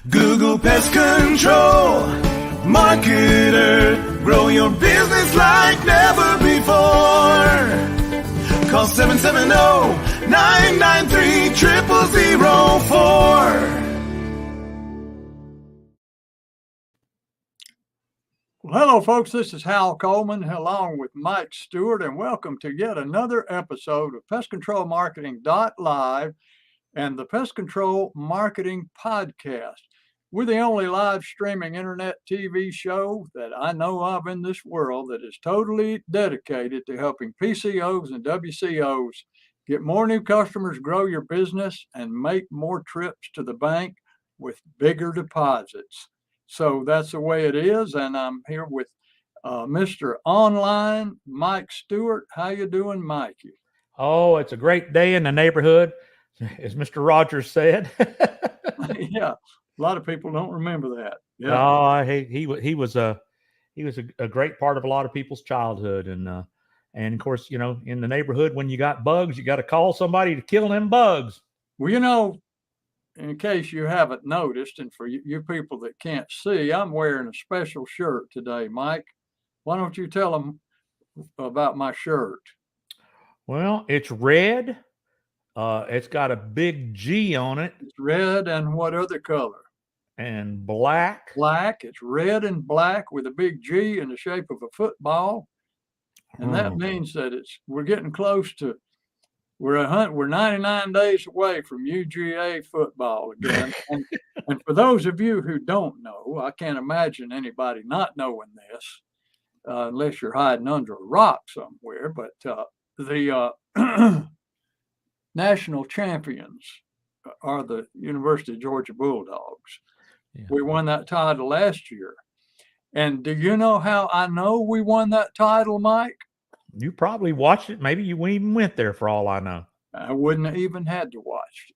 Google Pest Control Marketer. Grow your business like never before. Call 770-993-0004. Well, hello, folks. This is Hal Coleman along with Mike Stewart, and welcome to yet another episode of Pest Control Marketing Live and the Pest Control Marketing Podcast. We're the only live streaming internet TV show that I know of in this world that is totally dedicated to helping PCOs and WCOs get more new customers, grow your business, and make more trips to the bank with bigger deposits. So that's the way it is, and I'm here with Mr. Online, Mike Stewart. How you doing, Mikey? Oh, it's a great day in the neighborhood, as Mr. Rogers said. Yeah, a lot of people don't remember that. Yeah. Oh, he was a great part of a lot of people's childhood, and of course, you know, in the neighborhood, when you got bugs, you got to call somebody to kill them bugs. Well, you know, in case you haven't noticed, and for you people that can't see, I'm wearing a special shirt today, Mike. Why don't you tell them about my shirt? Well, it's red. It's got a big G on it. It's red, and what other color? And black. Black. It's red and black with a big G in the shape of a football. And that means that we're getting close to, we're 99 days away from UGA football again. and for those of you who don't know, I can't imagine anybody not knowing this, unless you're hiding under a rock somewhere. But the national champions are the University of Georgia Bulldogs. Yeah. We won that title last year. And do you know how I know we won that title, Mike? You probably watched it. Maybe you even went there, for all I know. I wouldn't have even had to watch it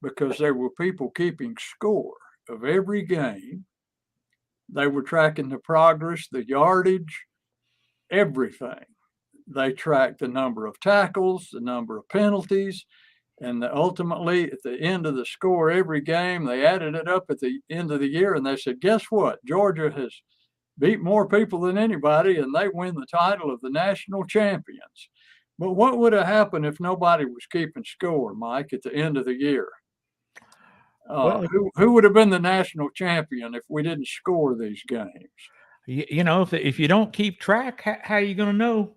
because there were people keeping score of every game. They were tracking the progress, the yardage, everything. They tracked the number of tackles, the number of penalties, and ultimately, at the end of the score every game, they added it up at the end of the year, and they said, guess what? Georgia has beat more people than anybody, and they win the title of the national champions. But what would have happened if nobody was keeping score, Mike, at the end of the year? Who would have been the national champion if we didn't score these games? You know, if you don't keep track, how are you going to know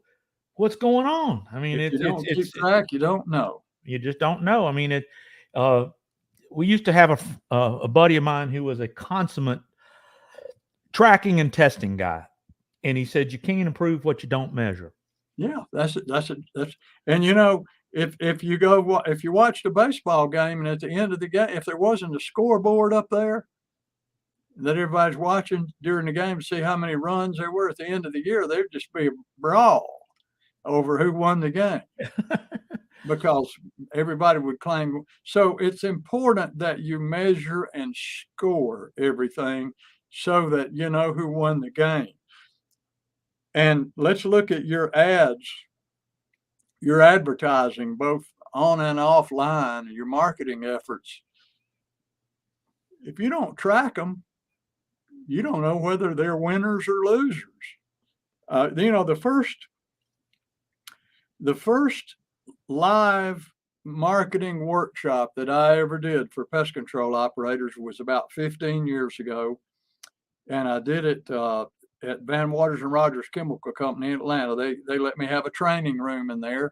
what's going on? I mean, if you don't keep track, you don't know. You just don't know. I mean, we used to have a buddy of mine who was a consummate tracking and testing guy, and he said you can't improve what you don't measure. Yeah, that's and you know, if you watched a baseball game and at the end of the game, if there wasn't a scoreboard up there that everybody's watching during the game to see how many runs there were at the end of the year, there'd just be a brawl over who won the game. Because everybody would claim. So it's important that you measure and score everything so that you know who won the game. And let's look at your ads, your advertising, both on and offline, your marketing efforts. If you don't track them, you don't know whether they're winners or losers. You know, the first live marketing workshop that I ever did for pest control operators was about 15 years ago. And I did it at Van Waters and Rogers Chemical Company in Atlanta. They let me have a training room in there,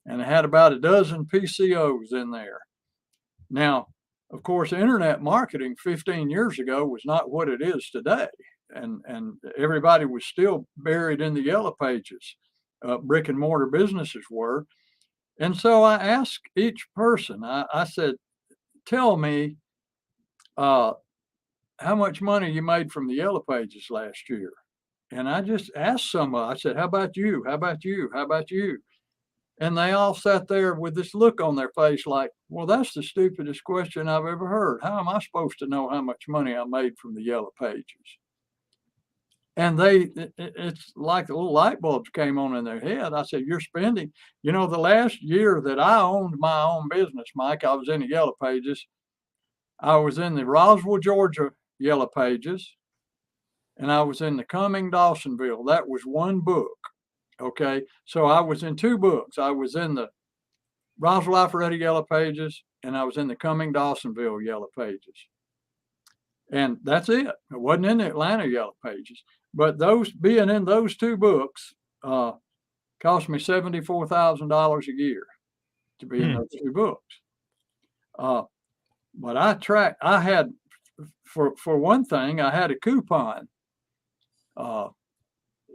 and I had about a dozen PCOs in there. Now, of course, internet marketing 15 years ago was not what it is today. And everybody was still buried in the yellow pages. Brick and mortar businesses were. And so I asked each person, I said, tell me how much money you made from the yellow pages last year. And I just asked somebody, I said, how about you? How about you? How about you? And they all sat there with this look on their face like, well, that's the stupidest question I've ever heard. How am I supposed to know how much money I made from the yellow pages? And it's like the little light bulbs came on in their head. I said, you're spending, you know, the last year that I owned my own business, Mike, I was in the yellow pages. I was in the Roswell, Georgia Yellow Pages, and I was in the Cumming Dawsonville. That was one book. Okay. So I was in two books. I was in the Roswell Alpharetta Yellow Pages, and I was in the Cumming Dawsonville Yellow Pages. And that's it. It wasn't in the Atlanta Yellow Pages. But those being in those two books cost me $74,000 a year to be in those two books. But I had, for one thing, I had a coupon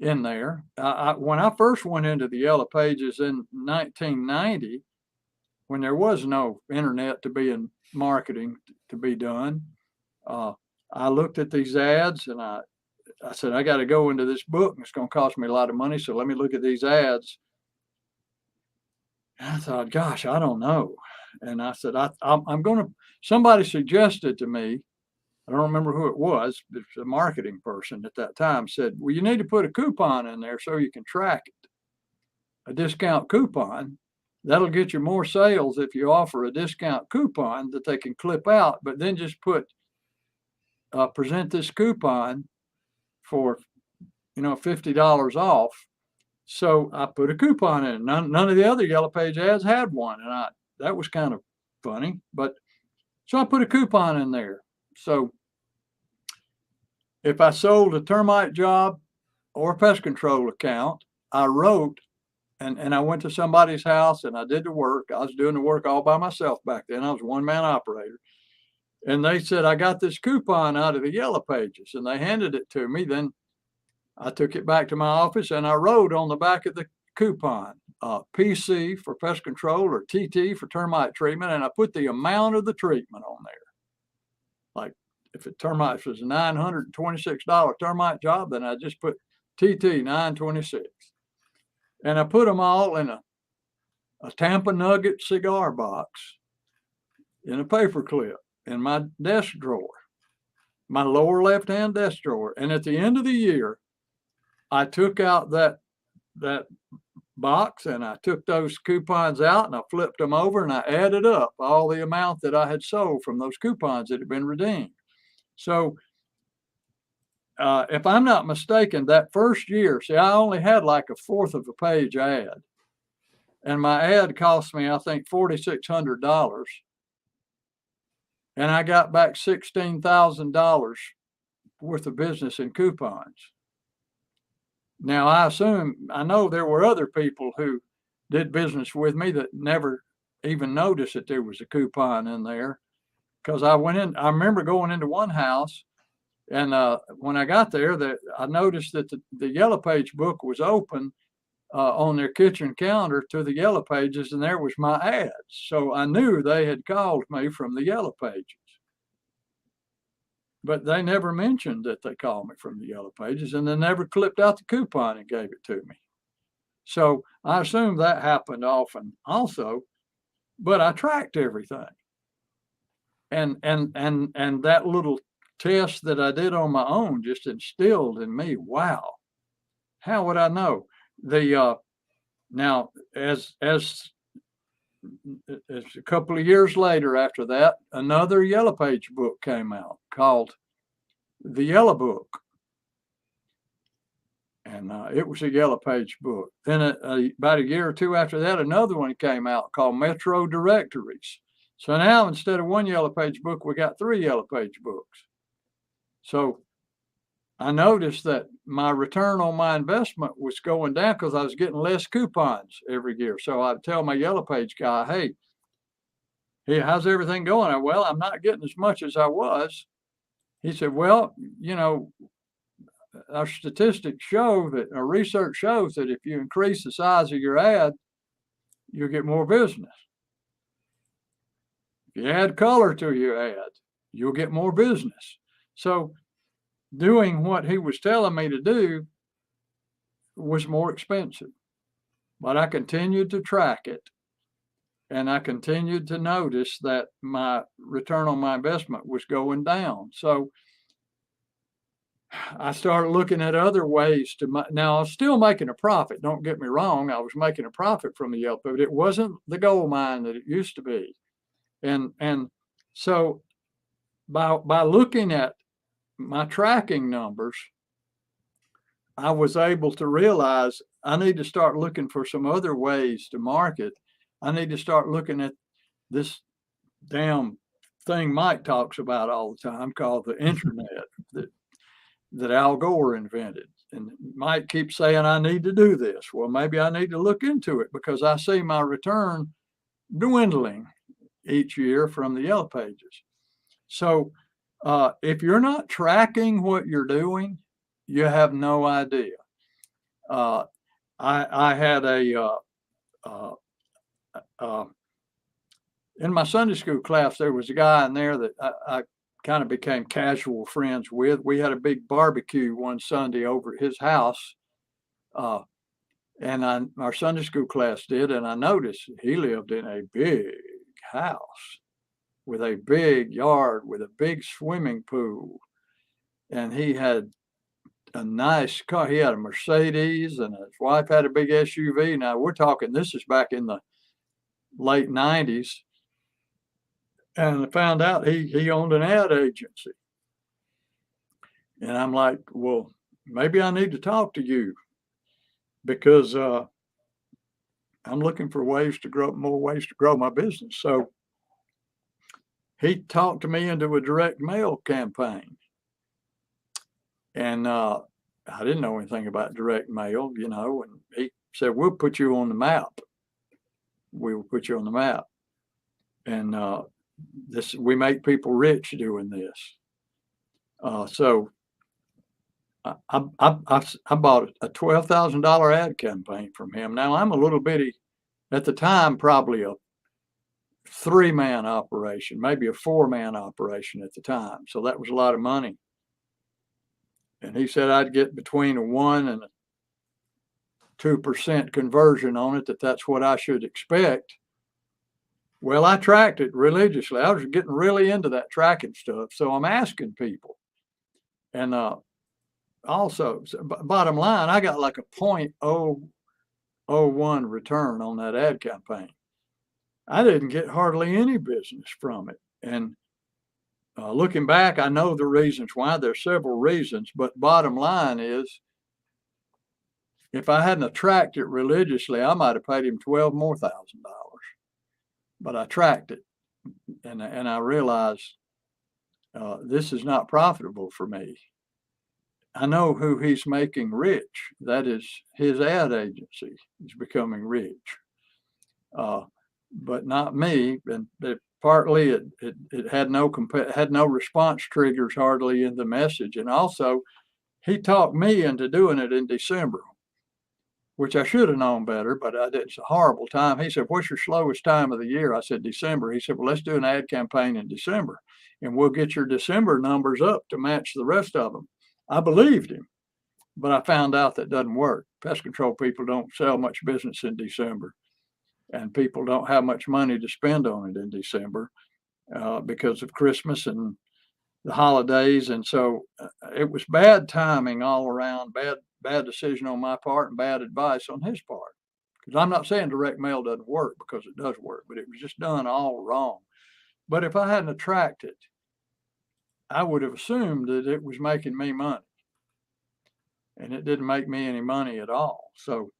in there. When I first went into the Yellow Pages in 1990, when there was no internet to be in marketing to be done, I looked at these ads and I said, I got to go into this book and it's going to cost me a lot of money. So let me look at these ads. And I thought, gosh, I don't know. And I said, I'm going to, somebody suggested to me, I don't remember who it was, but a marketing person at that time said, well, you need to put a coupon in there so you can track it. A discount coupon. That'll get you more sales if you offer a discount coupon that they can clip out, but then just present this coupon for, $50 off. So I put a coupon in. None of the other Yellow Page ads had one, and that was kind of funny. But so I put a coupon in there. So if I sold a termite job or a pest control account, I wrote, and I went to somebody's house and I did the work. I was doing the work all by myself back then. I was a one-man operator. And they said, I got this coupon out of the Yellow Pages, and they handed it to me. Then I took it back to my office and I wrote on the back of the coupon, PC for pest control or TT for termite treatment. And I put the amount of the treatment on there. Like if a termite was a $926 termite job, then I just put TT $926. And I put them all in a Tampa Nugget cigar box in a paper clip in my desk drawer, my lower left-hand desk drawer. And at the end of the year, I took out that box and I took those coupons out and I flipped them over and I added up all the amount that I had sold from those coupons that had been redeemed. So if I'm not mistaken, that first year, see, I only had like a fourth of a page ad. And my ad cost me, I think, $4,600. And I got back $16,000 worth of business in coupons. Now, I know there were other people who did business with me that never even noticed that there was a coupon in there. Because I remember going into one house, and when I got there, I noticed that the Yellow Page book was open on their kitchen counter to the Yellow Pages, and there was my ads. So I knew they had called me from the Yellow Pages. But they never mentioned that they called me from the Yellow Pages, and they never clipped out the coupon and gave it to me. So I assume that happened often also, but I tracked everything. And that little test that I did on my own just instilled in me, wow, how would I know? Now as a couple of years later after that, another Yellow Page book came out called The Yellow Book. And it was a Yellow Page book. Then about a year or two after that, another one came out called Metro Directories. So now instead of one Yellow Page book, we got 3 Yellow Page books. So I noticed that my return on my investment was going down because I was getting less coupons every year. So I'd tell my Yellow Page guy, hey, how's everything going? Well, I'm not getting as much as I was. He said, well, our statistics show that, our research shows that if you increase the size of your ad, you'll get more business. If you add color to your ad, you'll get more business. So doing what he was telling me to do was more expensive, but I continued to track it. And I continued to notice that my return on my investment was going down. So I started looking at other ways now I was still making a profit. Don't get me wrong. I was making a profit from the Yelp, but it wasn't the gold mine that it used to be. And so by looking at my tracking numbers, I was able to realize I need to start looking for some other ways to market. I need to start looking at this damn thing Mike talks about all the time called the internet that Al Gore invented. And Mike keeps saying, I need to do this. Well, maybe I need to look into it because I see my return dwindling each year from the Yellow Pages. So if you're not tracking what you're doing, you have no idea. I had in my Sunday school class, there was a guy in there that I kind of became casual friends with. We had a big barbecue one Sunday over at his house. And our Sunday school class did, and I noticed he lived in a big house with a big yard with a big swimming pool. And he had a nice car. He had a Mercedes, and his wife had a big SUV. Now we're talking, this is back in the late 90s. And I found out he owned an ad agency. And I'm like, well, maybe I need to talk to you because I'm looking for more ways to grow my business. So he talked to me into a direct mail campaign. And I didn't know anything about direct mail, and he said, we'll put you on the map. We will put you on the map. And we make people rich doing this. So I bought a $12,000 ad campaign from him. Now I'm a little bitty, at the time, probably a 3-man operation, maybe a 4-man operation at the time. So that was a lot of money. And he said I'd get between a 1 and a 2% conversion on it, that's what I should expect. Well, I tracked it religiously. I was getting really into that tracking stuff. So I'm asking people. And also, bottom line, I got like a 0.001 return on that ad campaign. I didn't get hardly any business from it. And looking back, I know the reasons why. There's several reasons, but bottom line is, if I hadn't tracked it religiously, I might have paid him $12,000 more. But I tracked it, and I realized this is not profitable for me. I know who he's making rich. That is his ad agency is becoming rich, but not me. And partly it had no response triggers hardly in the message, and also he talked me into doing it in December, which I should have known better, but it's a horrible time. He said, what's your slowest time of the year? I said, December. He said, well, let's do an ad campaign in December, and we'll get your December numbers up to match the rest of them. I believed him, but I found out that doesn't work. Pest control people don't sell much business in December, and people don't have much money to spend on it in December because of Christmas and the holidays. And so it was bad timing all around, bad decision on my part and bad advice on his part. Because I'm not saying direct mail doesn't work, because it does work, but it was just done all wrong. But if I hadn't tracked it, I would have assumed that it was making me money. And it didn't make me any money at all. So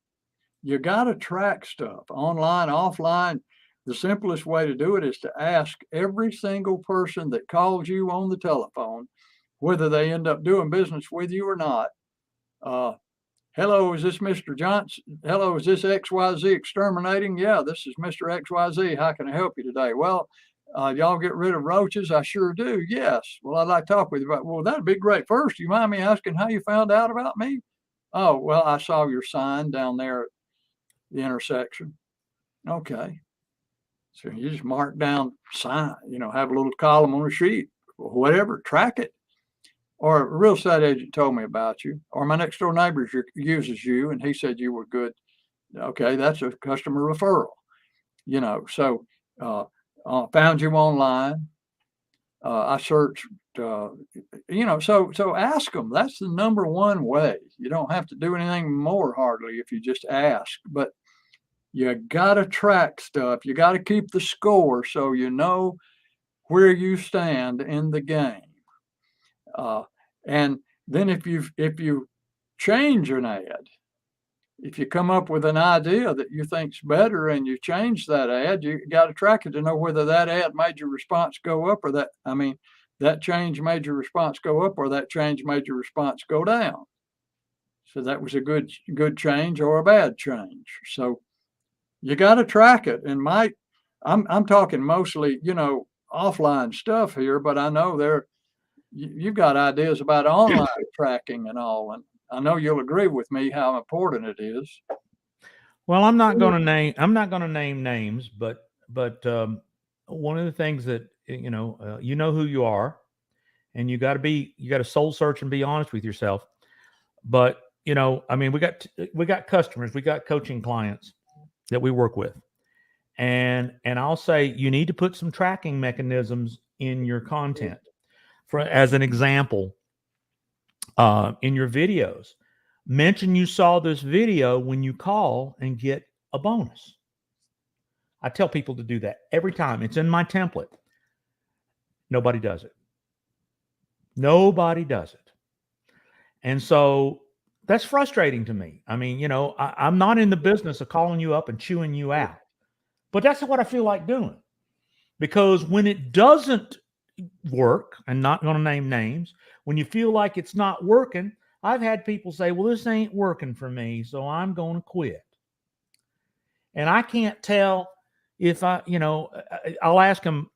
you got to track stuff online, offline. The simplest way to do it is to ask every single person that calls you on the telephone, whether they end up doing business with you or not. Hello, is this Mr. Johnson? Hello, is this XYZ Exterminating? Yeah, this is Mr. XYZ. How can I help you today? Well, y'all get rid of roaches? I sure do. Yes. Well, I'd like to talk with you about, well, that'd be great. First, do you mind me asking how you found out about me? Oh, well, I saw your sign down there at the intersection. Okay. So you just mark down sign, have a little column on a sheet, whatever, track it. Or a real estate agent told me about you, or my next door neighbor uses you and he said you were good. Okay, that's a customer referral. So found you online. I searched, so ask them. That's the number one way. You don't have to do anything more hardly if you just ask, but you got to track stuff. You got to keep the score so you know where you stand in the game. And then if you change an ad, if you come up with an idea that you think's better and you change that ad, you got to track it to know whether that ad made your response go up or that change made your response go up or that change made your response go down. So that was a good change or a bad change. So you got to track it. And I'm talking mostly, offline stuff here, but I know you've got ideas about online tracking and all, and I know you'll agree with me how important it is. Well, I'm not going to name names, but one of the things that you know who you are, and you got to soul search and be honest with yourself. But we got customers, we got coaching clients that we work with, and I'll say you need to put some tracking mechanisms in your content. As an example, in your videos, mention you saw this video when you call and get a bonus. I tell people to do that every time. It's in my template. Nobody does it. Nobody does it. And so that's frustrating to me. I mean, I'm not in the business of calling you up and chewing you out, but that's what I feel like doing. Because when it doesn't work, and not going to name names, when you feel like it's not working, I've had people say, well, this ain't working for me, so I'm going to quit. And I can't tell if I'll ask them,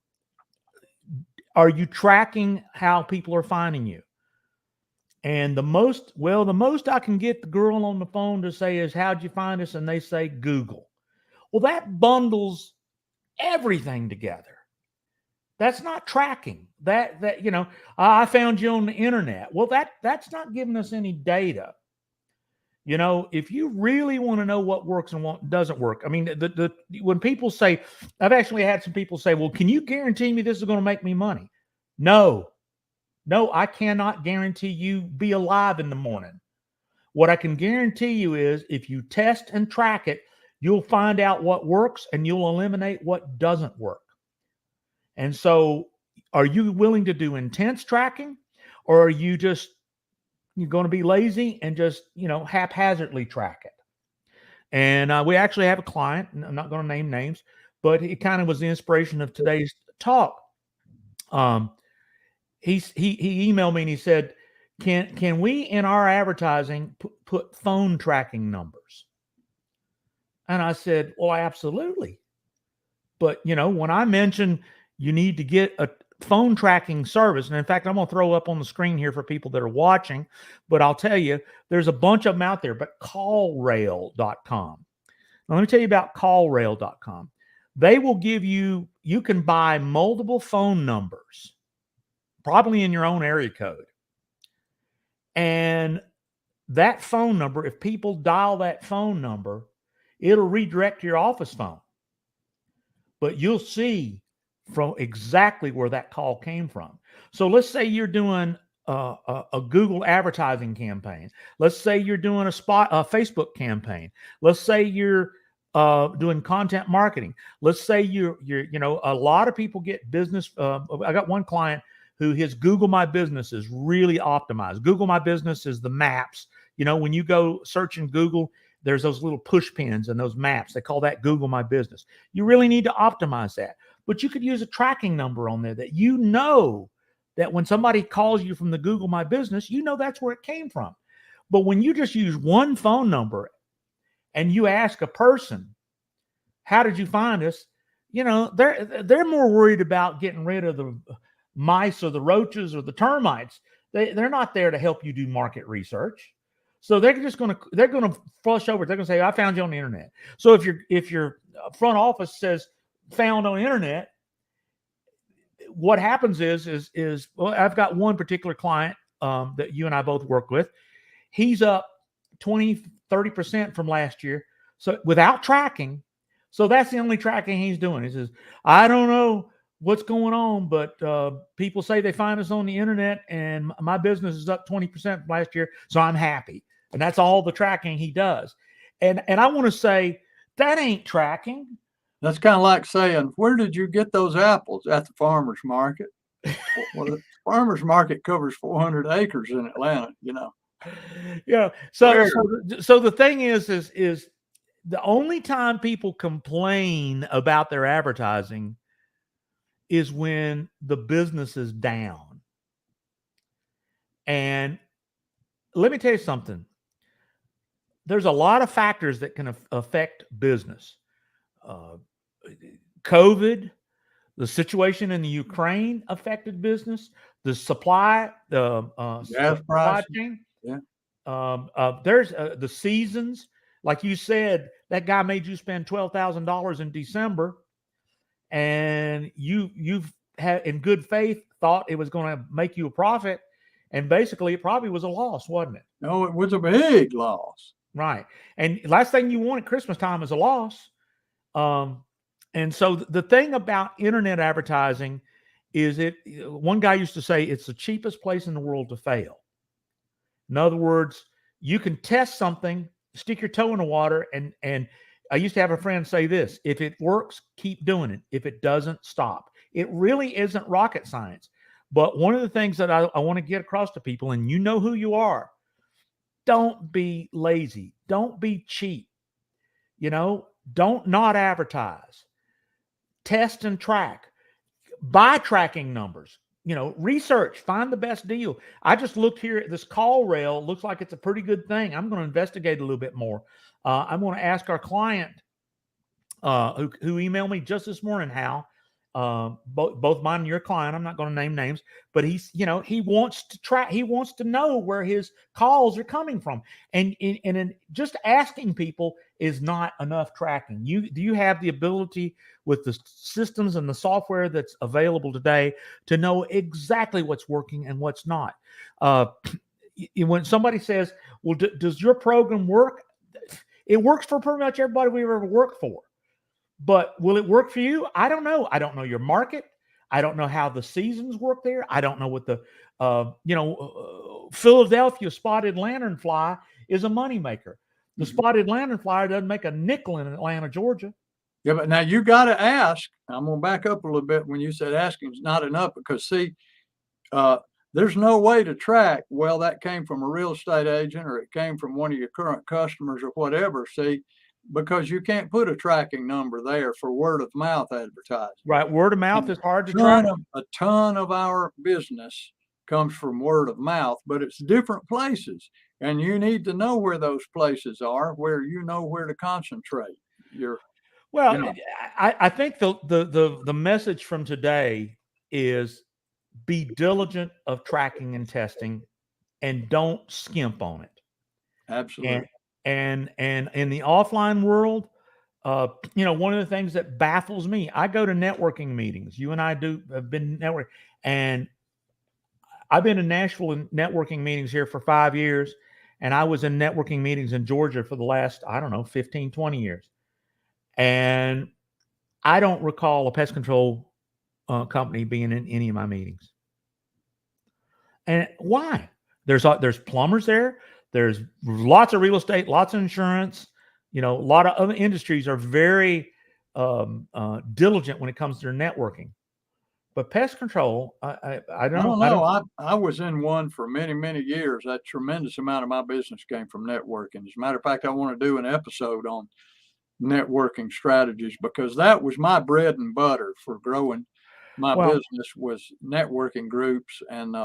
are you tracking how people are finding you? And the most I can get the girl on the phone to say is, how'd you find us? And they say Google. Well, that bundles everything together. That's not tracking. I found you on the internet. Well, that's not giving us any data. If you really want to know what works and what doesn't work, I mean, when people say, I've actually had some people say, well, can you guarantee me this is going to make me money? No, I cannot guarantee you be alive in the morning. What I can guarantee you is if you test and track it, you'll find out what works and you'll eliminate what doesn't work. And so are you willing to do intense tracking, or are you're going to be lazy and just, haphazardly track it? And we actually have a client, and I'm not going to name names, but it kind of was the inspiration of today's talk. He emailed me and he said, can we in our advertising put phone tracking numbers? And I said, well, absolutely. But, when I mention you need to get a phone tracking service, and in fact, I'm going to throw up on the screen here for people that are watching, but I'll tell you, there's a bunch of them out there, but callrail.com. Now, let me tell you about callrail.com. They will give you can buy multiple phone numbers, probably in your own area code. And that phone number, if people dial that phone number, it'll redirect to your office phone. But you'll see from exactly where that call came from. So let's say you're doing a Google advertising campaign. Let's say you're doing a Facebook campaign. Let's say you're doing content marketing. Let's say you're a lot of people get business. I got one client who his Google My Business is really optimized. Google My Business is the maps. When you go search in Google, there's those little push pins and those maps. They call that Google My Business. You really need to optimize that. But you could use a tracking number on there that that when somebody calls you from the Google My Business, that's where it came from. But when you just use one phone number and you ask a person, how did you find us? They're more worried about getting rid of the mice or the roaches or the termites. They're not there to help you do market research. So they're going to flush over. They're going to say, I found you on the internet. So if your front office says found on the internet, what happens is well, I've got one particular client that you and I both work with. He's up 20-30% from last year. So without tracking. So that's the only tracking he's doing. He says, I don't know what's going on, but people say they find us on the internet and my business is up 20% from last year. So I'm happy. And that's all the tracking he does. And I want to say that ain't tracking. That's kind of like saying, where did you get those apples? At the farmer's market. Well, the farmer's market covers 400 acres in Atlanta, Yeah. Where? So the thing is the only time people complain about their advertising is when the business is down. And let me tell you something. There's a lot of factors that can affect business. Uh, COVID, the situation in the Ukraine affected business. The supply, the Gas supply prices. chain. Yeah. There's the seasons. Like you said, that guy made you spend $12,000 in December, and you've had in good faith thought it was going to make you a profit, and basically it probably was a loss, wasn't it? No, it was a big loss. Right. And last thing you want at Christmas time is a loss. And so the thing about internet advertising is one guy used to say it's the cheapest place in the world to fail. In other words, you can test something, stick your toe in the water, and I used to have a friend say this: if it works, keep doing it. If it doesn't, stop. It really isn't rocket science. But one of the things that I want to get across to people, and you know who you are, don't be lazy. Don't be cheap. Don't not advertise. Test and track. Buy tracking numbers. Research, find the best deal. I just looked here at this call rail. Looks like it's a pretty good thing. I'm going to investigate a little bit more. I'm going to ask our client who emailed me just this morning, Hal, both mine and your client. I'm not going to name names, but he wants to track. He wants to know where his calls are coming from. And just asking people is not enough tracking. Do you have the ability with the systems and the software that's available today to know exactly what's working and what's not? When somebody says, well, does your program work? It works for pretty much everybody we've ever worked for. But will it work for you? I don't know. I don't know your market. I don't know how the seasons work there. I don't know what the, Philadelphia spotted lanternfly is a moneymaker. The spotted lanternfly doesn't make a nickel in Atlanta, Georgia. Yeah, but now you got to ask. I'm going to back up a little bit when you said asking is not enough, because see, there's no way to track, well, that came from a real estate agent or it came from one of your current customers or whatever, see, because you can't put a tracking number there for word of mouth advertising. Right. Word of mouth is hard to track. A ton of our business comes from word of mouth, but it's different places. And you need to know where those places are, where where to concentrate. I think the message from today is be diligent of tracking and testing, and don't skimp on it. Absolutely. And in the offline world, one of the things that baffles me, I go to networking meetings. You and I have been networking, and I've been in Nashville in networking meetings here for 5 years. And I was in networking meetings in Georgia for the last, 15, 20 years. And I don't recall a pest control company being in any of my meetings. And why? There's plumbers there. There's lots of real estate, lots of insurance. A lot of other industries are very diligent when it comes to their networking. But pest control, I don't know. I was in one for many, many years. A tremendous amount of my business came from networking. As a matter of fact, I want to do an episode on networking strategies, because that was my bread and butter for growing my business, was networking groups and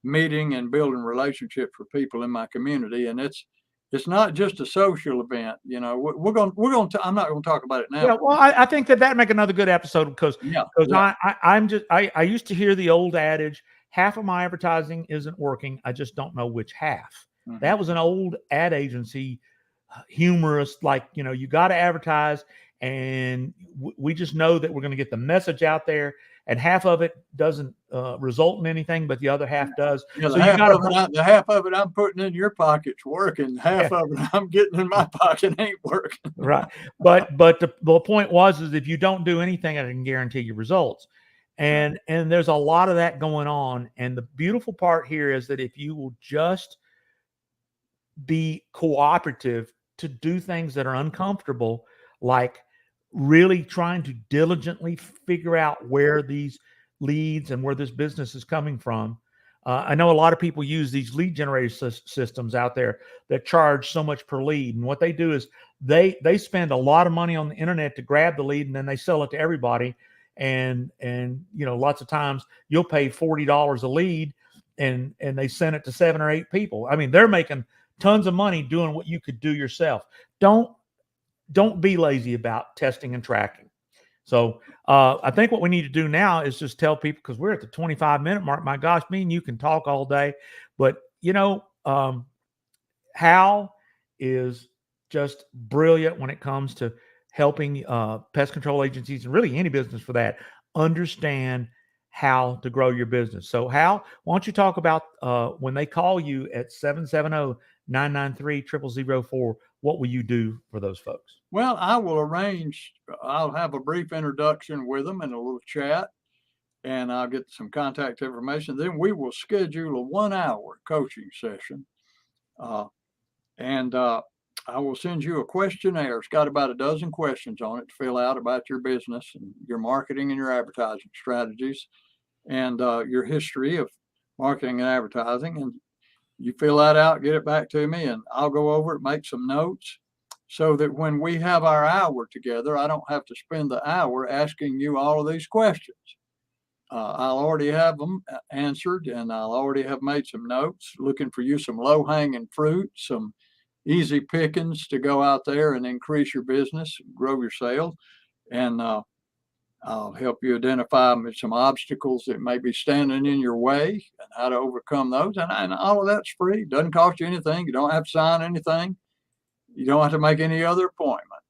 meeting and building relationships with people in my community. And it's not just a social event. I'm not going to talk about it now. Yeah, well, I think that make another good episode, because I used to hear the old adage, half of my advertising isn't working. I just don't know which half. Mm-hmm. That was an old ad agency humorous, like, you got to advertise, and we just know that we're going to get the message out there, and half of it doesn't result in anything, but the other half does. Yeah, so the half of it I'm putting in your pocket's working. Half of it I'm getting in my pocket ain't working. Right. But the point is if you don't do anything, I can guarantee you results. And there's a lot of that going on. And the beautiful part here is that if you will just be cooperative to do things that are uncomfortable, like really trying to diligently figure out where these leads and where this business is coming from. I know a lot of people use these lead generator systems out there that charge so much per lead. And what they do is they spend a lot of money on the internet to grab the lead, and then they sell it to everybody. And lots of times you'll pay $40 a lead, and they send it to 7 or 8 people. I mean, they're making tons of money doing what you could do yourself. Don't be lazy about testing and tracking. So I think what we need to do now is just tell people, because we're at the 25-minute mark. My gosh, me and you can talk all day, but Hal is just brilliant when it comes to helping pest control agencies, and really any business for that, understand how to grow your business. So Hal, why don't you talk about when they call you at 770-993-0004, what will you do for those folks? Well, I'll have a brief introduction with them and a little chat, and I'll get some contact information. Then we will schedule a 1-hour coaching session. And I will send you a questionnaire. It's got about a dozen questions on it to fill out about your business and your marketing and your advertising strategies, and your history of marketing and advertising. And you fill that out, get it back to me, and I'll go over it, make some notes, so that when we have our hour together, I don't have to spend the hour asking you all of these questions. I'll already have them answered, and I'll already have made some notes, looking for you some low-hanging fruit, some easy pickings to go out there and increase your business, grow your sales. And I'll help you identify some obstacles that may be standing in your way and how to overcome those. And all of that's free. Doesn't cost you anything. You don't have to sign anything. You don't have to make any other appointment.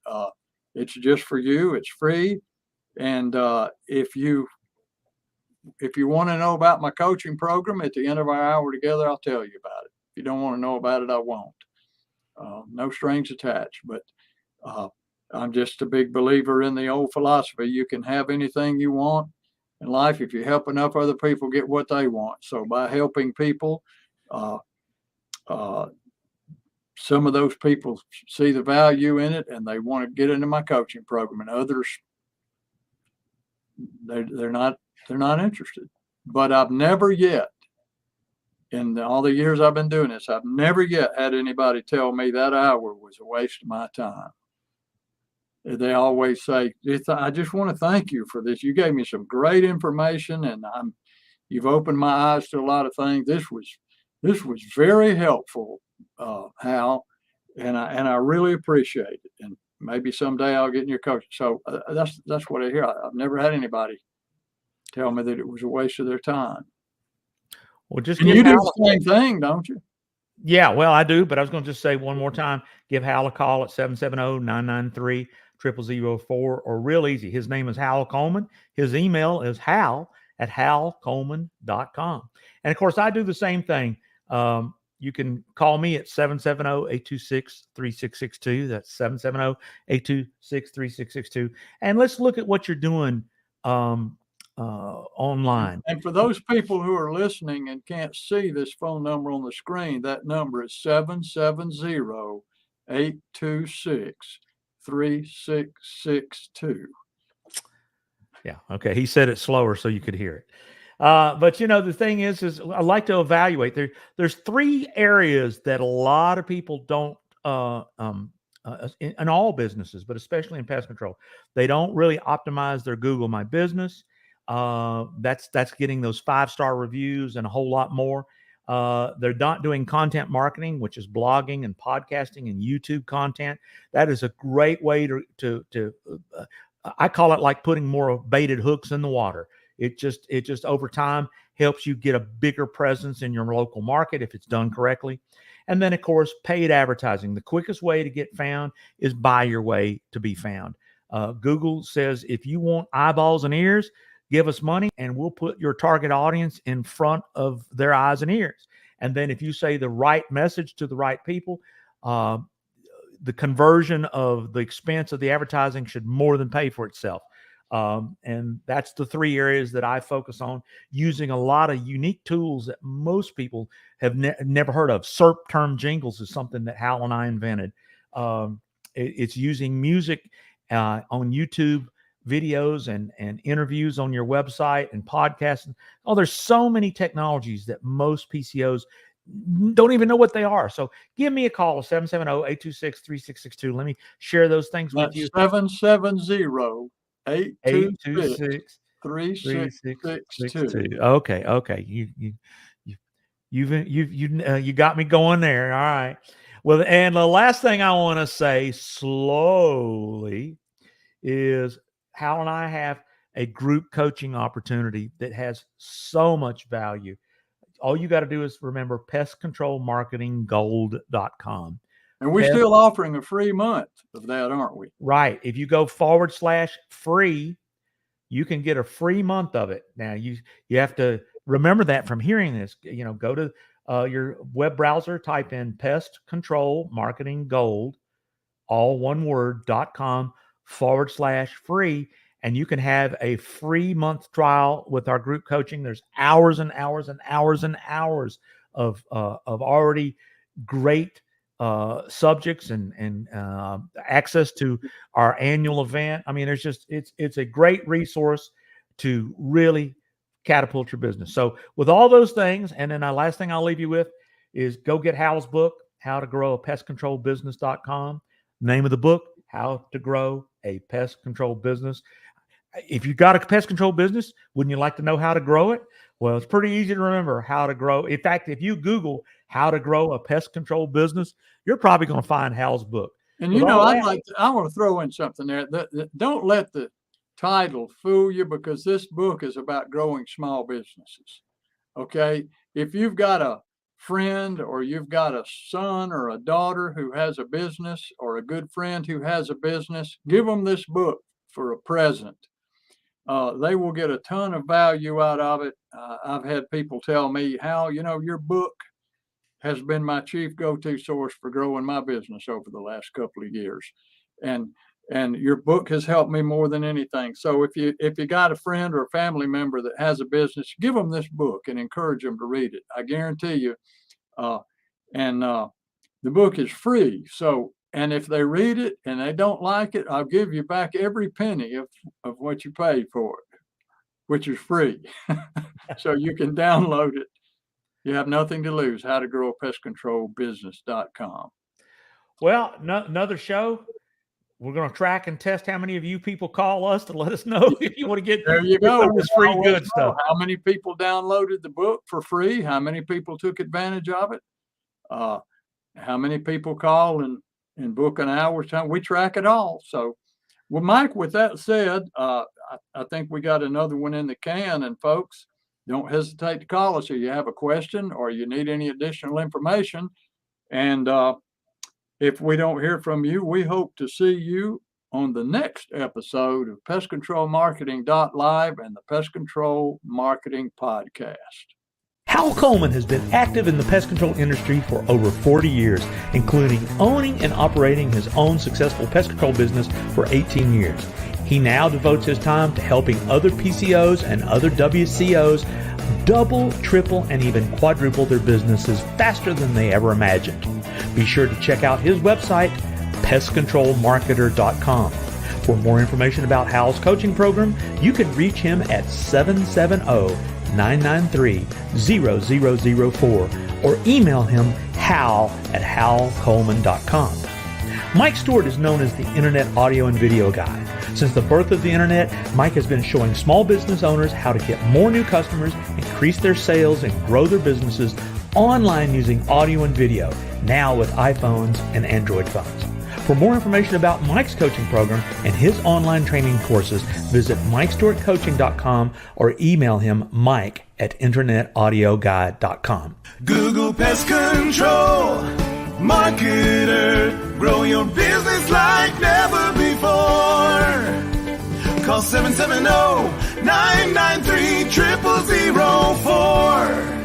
It's just for you. It's free. And if you want to know about my coaching program at the end of our hour together, I'll tell you about it. If you don't want to know about it, I won't. No strings attached. But I'm just a big believer in the old philosophy. You can have anything you want in life if you help enough other people get what they want. So by helping people, some of those people see the value in it and they want to get into my coaching program, and others, they're not interested. But I've never yet, in all the years I've been doing this, I've never yet had anybody tell me that hour was a waste of my time. They always say, I just want to thank you for this. You gave me some great information, and you've opened my eyes to a lot of things. This was very helpful, Hal, and I really appreciate it. And maybe someday I'll get in your coaching. So that's what I hear. I've never had anybody tell me that it was a waste of their time. Well, just you do the same thing, don't you? Yeah, well, I do, but I was going to just say one more time, give Hal a call at 770-993-0004, or real easy. His name is Hal Coleman. His email is hal@halcoleman.com. And of course, I do the same thing. You can call me at 770-826-3662. That's 770-826-3662. And let's look at what you're doing online. And for those people who are listening and can't see this phone number on the screen, that number is 770-826-3662. Yeah. Okay. He said it slower so you could hear it. But the thing is I like to evaluate. There's 3 areas that a lot of people don't, in all businesses, but especially in pest control, they don't really optimize their Google My Business. That's getting those 5-star reviews and a whole lot more. They're not doing content marketing, which is blogging and podcasting and YouTube content. That is a great way to I call it like putting more baited hooks in the water. It just over time helps you get a bigger presence in your local market if it's done correctly. And then, of course, paid advertising. The quickest way to get found is buy your way to be found. Google says if you want eyeballs and ears, give us money and we'll put your target audience in front of their eyes and ears. And then if you say the right message to the right people, the conversion of the expense of the advertising should more than pay for itself. And that's the 3 areas that I focus on, using a lot of unique tools that most people have never heard of. SERP term jingles is something that Hal and I invented. It's using music on YouTube videos and interviews on your website and podcasts. Oh, there's so many technologies that most PCOs don't even know what they are. So give me a call, 770-826-3662. Let me share those things with you. 770-826-3662. Okay. You got me going there. All right. Well, and the last thing I want to say slowly is Hal and I have a group coaching opportunity that has so much value. All you got to do is remember pestcontrolmarketinggold.com. And we're still offering a free month of that, aren't we? Right. If you go /free, you can get a free month of it. Now you have to remember that from hearing this. Go to your web browser, type in Pest Control Marketing Gold, all one word, .com /free. And you can have a free month trial with our group coaching. There's hours and hours and hours and hours of already great subjects and access to our annual event. I mean, it's a great resource to really catapult your business. So with all those things, and then the last thing I'll leave you with is go get Hal's book, How to Grow a Pest Control Business.com. Name of the book, How to Grow a Pest Control Business. If you've got a pest control business, wouldn't you like to know how to grow it? Well, it's pretty easy to remember how to grow. In fact, if you Google how to grow a pest control business, you're probably going to find Hal's book. And I want to throw in something there. Don't let the title fool you, because this book is about growing small businesses. Okay. If you've got a friend or you've got a son or a daughter who has a business, or a good friend who has a business, give them this book for a present. They will get a ton of value out of it. I've had people tell me, Hal, your book has been my chief go-to source for growing my business over the last couple of years. And your book has helped me more than anything. So if you got a friend or a family member that has a business, give them this book and encourage them to read it. I guarantee you. The book is free. So, and if they read it and they don't like it, I'll give you back every penny of what you paid for it, which is free. So you can download it. You have nothing to lose. How to Grow a Pest Control Business.com. Well, another show. We're going to track and test how many of you people call us to let us know if you want to get there. You go. This free good stuff. How many people downloaded the book for free? How many people took advantage of it? How many people call and book an hour's time? We track it all. So, well, Mike, with that said, I think we got another one in the can. And folks, don't hesitate to call us if you have a question or you need any additional information. And if we don't hear from you, we hope to see you on the next episode of Pest Control Marketing.live and the Pest Control Marketing Podcast. Hal Coleman has been active in the pest control industry for over 40 years, including owning and operating his own successful pest control business for 18 years. He now devotes his time to helping other PCOs and other WCOs double, triple, and even quadruple their businesses faster than they ever imagined. Be sure to check out his website, pestcontrolmarketer.com. For more information about Hal's coaching program, you can reach him at 770-993-0004 or email him hal@halcoleman.com. Mike Stewart is known as the Internet Audio and Video Guy. Since the birth of the Internet, Mike has been showing small business owners how to get more new customers, increase their sales, and grow their businesses online using audio and video, now with iPhones and Android phones. For more information about Mike's coaching program and his online training courses, visit MikeStewartCoaching.com or email him mike@internetaudioguide.com. Google Pest Control Marketer. Grow your business like never before. Call 770-993-0004.